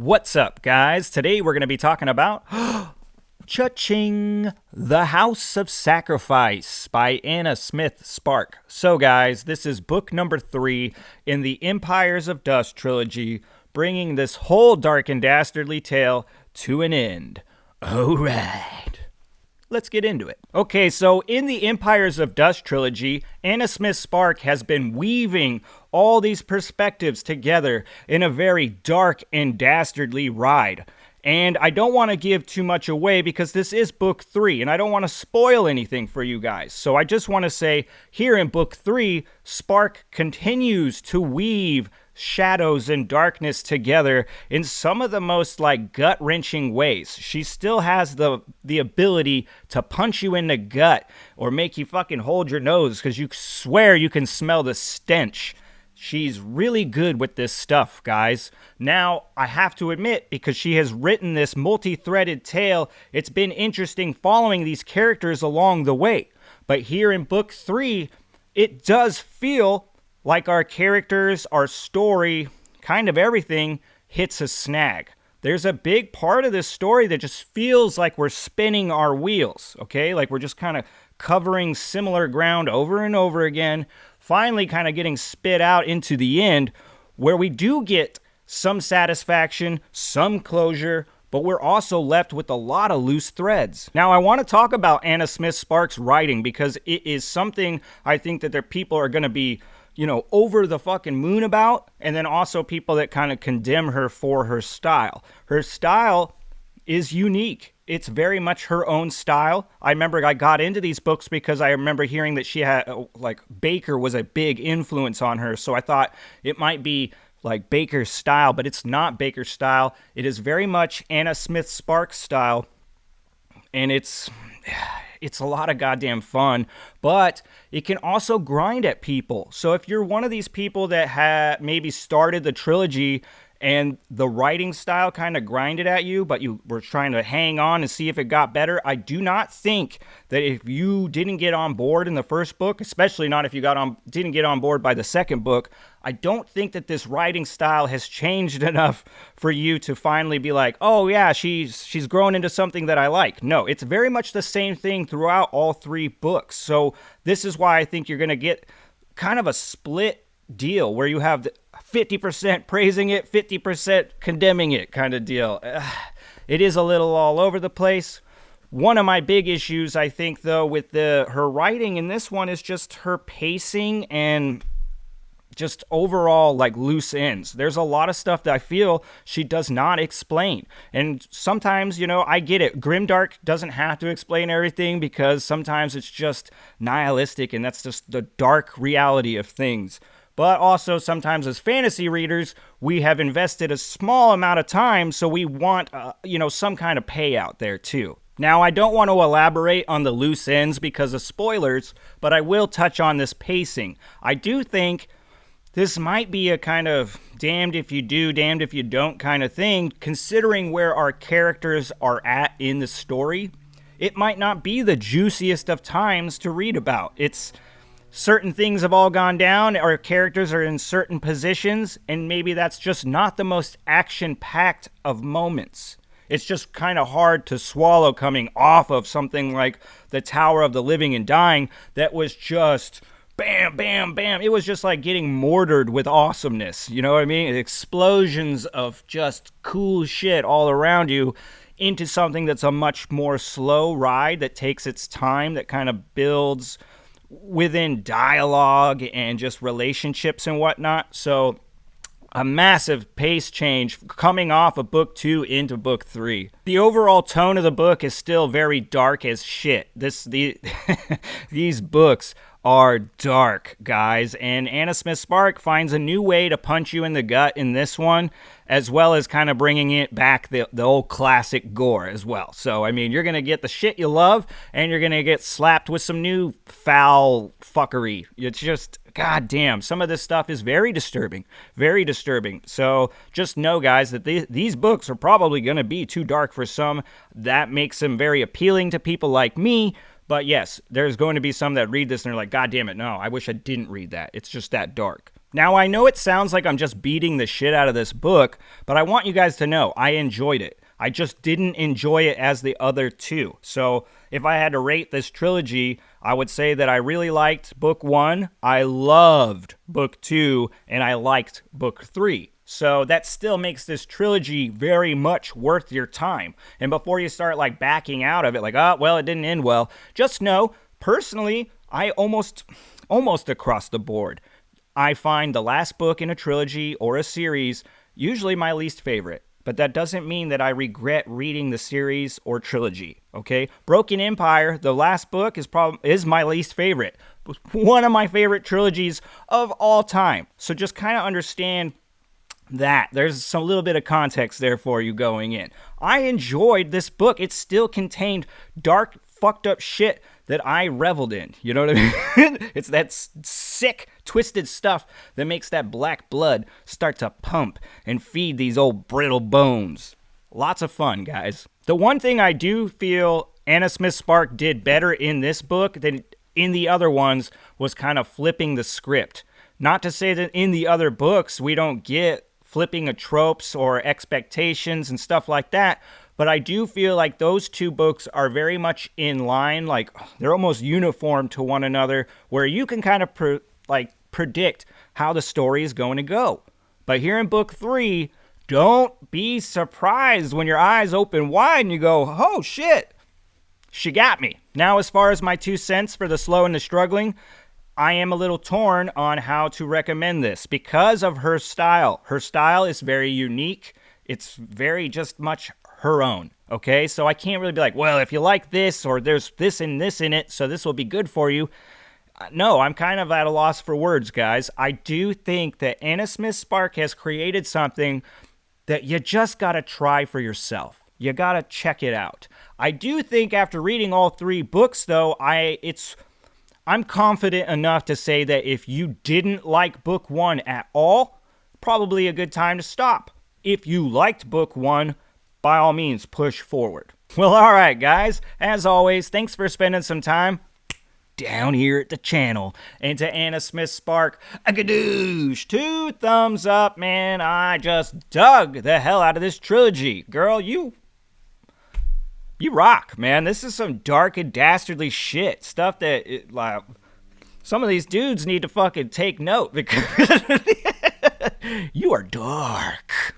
What's up, guys? Today we're going to be talking about Cha-ching! The House of Sacrifice by Anna Smith Spark. So, guys, this is book number 3 in the Empires of Dust trilogy, bringing this whole dark and dastardly tale to an end. Alright. Let's get into it. Okay, so in the Empires of Dust trilogy, Anna Smith Spark has been weaving all these perspectives together in a very dark and dastardly ride. And I don't want to give too much away because this is book 3, and I don't want to spoil anything for you guys. So I just want to say, here in book 3, Spark continues to weave shadows and darkness together in some of the most gut-wrenching ways. She still has the ability to punch you in the gut or make you fucking hold your nose because you swear you can smell the stench. She's really good with this stuff, guys. Now, I have to admit, because she has written this multi-threaded tale, it's been interesting following these characters along the way. But here in book 3, it does feel like our characters, our story, kind of everything hits a snag. There's a big part of this story that just feels like we're spinning our wheels, okay? Like we're just kind of covering similar ground over and over again, finally kind of getting spit out into the end where we do get some satisfaction, some closure, but we're also left with a lot of loose threads. Now, I want to talk about Anna Smith Spark's writing because it is something I think that people are going to be over the fucking moon about, and then also people that kind of condemn her for her style. Her style is unique. It's very much her own style. I remember I got into these books because I remember hearing that she had, Baker was a big influence on her, so I thought it might be like Baker's style, but it's not Baker's style. It is very much Anna Smith Spark's style, and it's a lot of goddamn fun, but it can also grind at people. So if you're one of these people that had maybe started the trilogy and the writing style kind of grinded at you, but you were trying to hang on and see if it got better, I do not think that if you didn't get on board in the first book, especially not if you didn't get on board by the second book, I don't think that this writing style has changed enough for you to finally be like, oh yeah, she's grown into something that I like. No, it's very much the same thing throughout all 3 books. So this is why I think you're going to get kind of a split deal where you have 50% praising it, 50% condemning it kind of deal. It is a little all over the place. One of my big issues, I think, though, with her writing in this one is just her pacing and just overall loose ends. There's a lot of stuff that I feel she does not explain. And sometimes, I get it. Grimdark doesn't have to explain everything because sometimes it's just nihilistic and that's just the dark reality of things. But also sometimes as fantasy readers, we have invested a small amount of time, so we want, some kind of payout there too. Now, I don't want to elaborate on the loose ends because of spoilers, but I will touch on this pacing. I do think this might be a kind of damned if you do, damned if you don't kind of thing, considering where our characters are at in the story. It might not be the juiciest of times to read about. It's certain things have all gone down, our characters are in certain positions, and maybe that's just not the most action-packed of moments. It's just kind of hard to swallow coming off of something like the Tower of the Living and Dying that was just bam, bam, bam. It was just like getting mortared with awesomeness, you know what I mean? Explosions of just cool shit all around you into something that's a much more slow ride that takes its time, that kind of builds within dialogue and just relationships and whatnot. So a massive pace change coming off of book 2 into book 3. The overall tone of the book is still very dark as shit. These books are dark, guys, and Anna Smith Spark finds a new way to punch you in the gut in this one, as well as kind of bringing it back the old classic gore as well. So, I mean, you're going to get the shit you love, and you're going to get slapped with some new foul fuckery. It's just, goddamn, some of this stuff is very disturbing, very disturbing. So, just know, guys, that these books are probably going to be too dark for some. That makes them very appealing to people like me. But yes, there's going to be some that read this and they're like, God damn it, no, I wish I didn't read that. It's just that dark. Now, I know it sounds like I'm just beating the shit out of this book, but I want you guys to know I enjoyed it. I just didn't enjoy it as the other two. So if I had to rate this trilogy, I would say that I really liked book 1, I loved book 2, and I liked book 3. So that still makes this trilogy very much worth your time. And before you start like backing out of it, like, oh, well, it didn't end well, just know, personally, I almost across the board, I find the last book in a trilogy or a series usually my least favorite. But that doesn't mean that I regret reading the series or trilogy, okay? Broken Empire, the last book, is my least favorite. One of my favorite trilogies of all time. So just kind of understand that. There's some little bit of context there for you going in. I enjoyed this book. It still contained dark, fucked up shit that I reveled in. You know what I mean? It's that sick, twisted stuff that makes that black blood start to pump and feed these old brittle bones. Lots of fun, guys. The one thing I do feel Anna Smith Spark did better in this book than in the other ones was kind of flipping the script. Not to say that in the other books we don't get flipping of tropes or expectations and stuff like that, but I do feel like those two books are very much in line, like they're almost uniform to one another, where you can kind of predict how the story is going to go. But here in book 3, don't be surprised when your eyes open wide and you go, oh shit, she got me. Now, as far as my 2 cents for the slow and the struggling, I am a little torn on how to recommend this because of her style. Her style is very unique. It's very just much her own, okay? So I can't really be like, well, if you like this or there's this and this in it, so this will be good for you. No, I'm kind of at a loss for words, guys. I do think that Anna Smith Spark has created something that you just got to try for yourself. You got to check it out. I do think after reading all 3 books, though, I'm confident enough to say that if you didn't like book 1 at all, probably a good time to stop. If you liked book 1, by all means, push forward. Well, all right, guys. As always, thanks for spending some time down here at the channel. And to Anna Smith Spark, a gadoosh. 2 thumbs up, man. I just dug the hell out of this trilogy. Girl, you rock, man. This is some dark and dastardly shit. Stuff that, like, some of these dudes need to fucking take note because you are dark.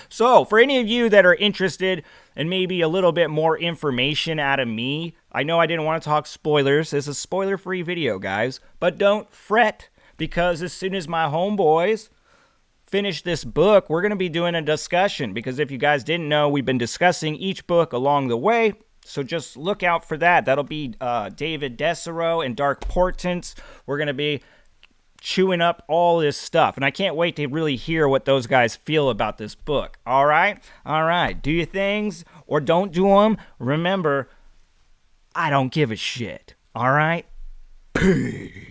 So, for any of you that are interested in maybe a little bit more information out of me, I know I didn't want to talk spoilers. This is a spoiler-free video, guys. But don't fret, because as soon as my homeboys finish this book, we're going to be doing a discussion, because if you guys didn't know, we've been discussing each book along the way, so just look out for that. That'll be David Desero and Dark Portents. We're going to be chewing up all this stuff, and I can't wait to really hear what those guys feel about this book. All right? Do your things or don't do them. Remember, I don't give a shit. All right? Peace.